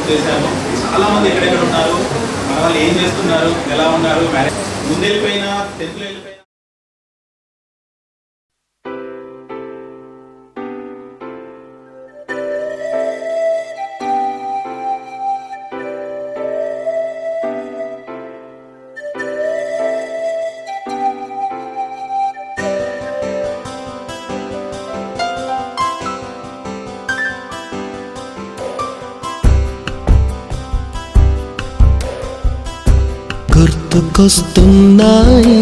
చేశాము. చాలా మంది ఎక్కడెక్కడ ఉన్నారు, మన వాళ్ళు ఏం చేస్తున్నారు, ఎలా ఉన్నారు, ముందు వెళ్ళిపోయినా 10th లో వెళ్ళిపోయినా గుర్తుకొస్తున్నాయి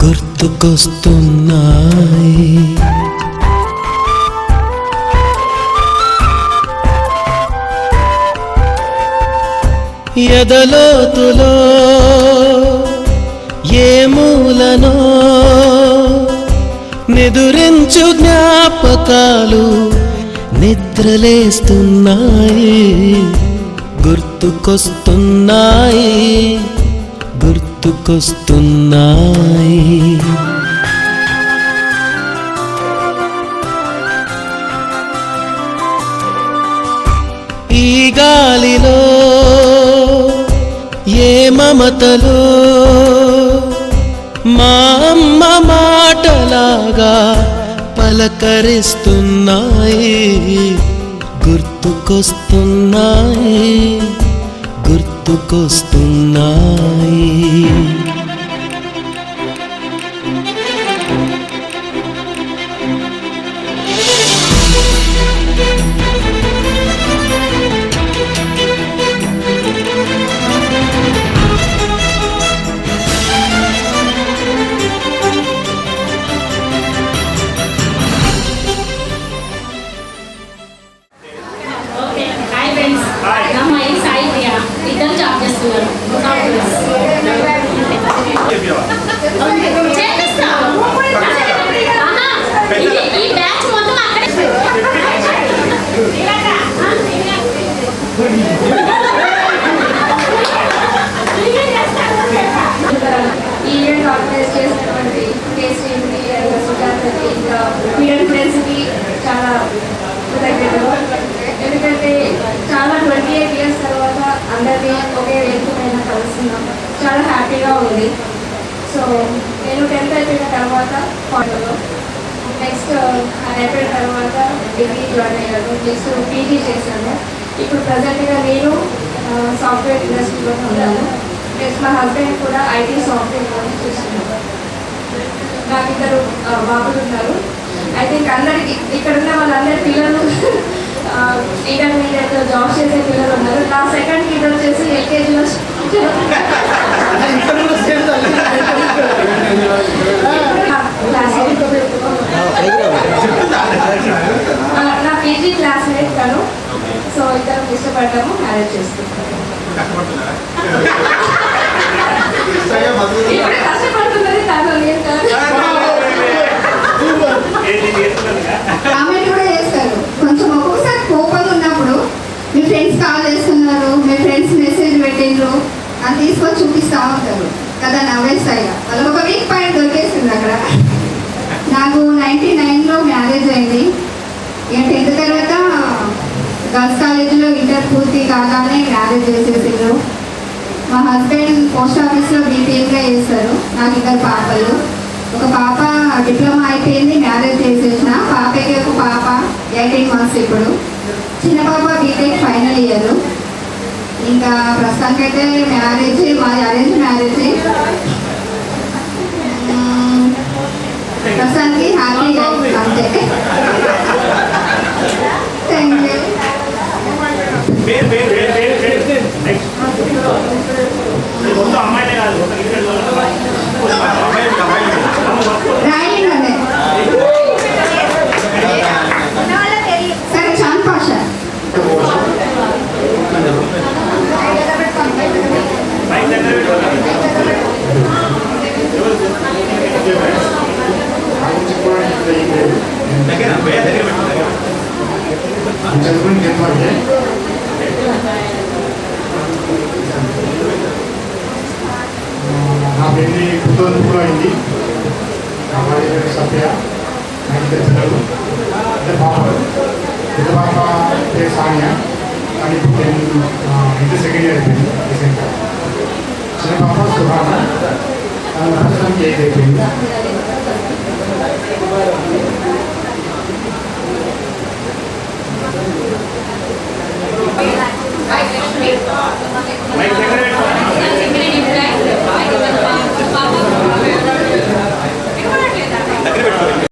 గుర్తుకొస్తున్నాయి ఎదలోతులో ఏ మూలనో నిదురించు జ్ఞాపకాలు నిద్రలేస్తున్నాయి గుర్తుకొస్తున్నాయి గుర్తుకొస్తున్నాయి ఈ గాలిలో ఏ మమతలో మా అమ్మ మాటలాగా పలకరిస్తున్నాయి గుర్తుకొస్తున్నాయి గుర్తుకొస్తున్నాయి చాలా కృతజ్ఞతలు. ఎందుకంటే చాలా 28 years తర్వాత అందరినీ ఒకే వేదిక పైన కలుస్తున్నాం. చాలా హ్యాపీగా ఉంది. సో నేను 10th అయిపోయిన తర్వాత ఫాలోలో నెక్స్ట్ అయిపోయిన తర్వాత డిగ్రీ జాయిన్ అయ్యాను. నెక్స్ట్ పీజీ చేశాను. ఇప్పుడు ప్రజెంట్గా నేను సాఫ్ట్వేర్ ఇండస్ట్రీలో ఉన్నాను. నెక్స్ట్ మా హస్బెండ్ కూడా ఐటీ సాఫ్ట్వేర్లోనే చేస్తున్నాను. నాకు 2 బాబులు ఉన్నారు. ఐ థింక్ అందరికి ఇక్కడ ఉన్న వాళ్ళందరి పిల్లలు ఇంటర్మీడియట్ జాబ్ చేసే పిల్లలు ఉన్నారు. నా సెకండ్ కిడ్ వచ్చేసి ఎల్కేజీలో నా పీజీ క్లాస్మేట్ తను. సో ఇద్దరం ఇష్టపడ్డాము, మ్యారేజ్ చేసుకుంటాము. ఇప్పుడే కష్టపడుతున్నది తను, నేను కామెంట్ కూడా చేస్తారు. కొంచెం ఒక్కొక్కసారి కోపం ఉన్నప్పుడు మీ ఫ్రెండ్స్ కాల్ చేస్తున్నారు, మీ ఫ్రెండ్స్ మెసేజ్ పెట్టిండ్రు అని తీసుకొని చూపిస్తూ ఉంటారు కదా, నవ్వేస్తాయిగా. వాళ్ళకి ఒక వీక్ పాయింట్ దొరికేస్తుంది అక్కడ. నాకు 99లో మ్యారేజ్ అయింది. ఇక 10th తర్వాత గర్ల్స్ కాలేజీలో ఇంటర్ పూర్తి కాగానే మ్యారేజ్ చేసేసిండ్రు. మా హస్బెండ్ పోస్ట్ ఆఫీస్లో బీపీఎంగా చేస్తారు. నాకు 2 పాపలు. ఒక పాప డిప్లొమా అయిపోయింది, మ్యారేజ్ చేసేసిన. పాపకి ఒక పాప 18 months ఇప్పుడు. చిన్న పాప బీటెక్ ఫైనల్ ఇయర్. ఇంకా ప్రస్తుతానికైతే మ్యారేజ్, మాది అరేంజ్ మ్యారేజ్. ప్రస్తుతానికి హ్యాపీగా అంతే. Thank you. సరే, చాన్ పాషా. నా పెళ్ళి 2002 అయింది. నా భార్య పేరు సత్య. నా 2 పిల్లలు, 2 పాపలు. పెద్ద పాప పేరు సానియా, కానీ ఇప్పుడు ఇంటర్ సెకండ్ ఇయర్ అయిపోయింది రీసెంట్గా. చిన్న పాప సుహాన ప్రస్తుతానికి 8 అయిపోయింది.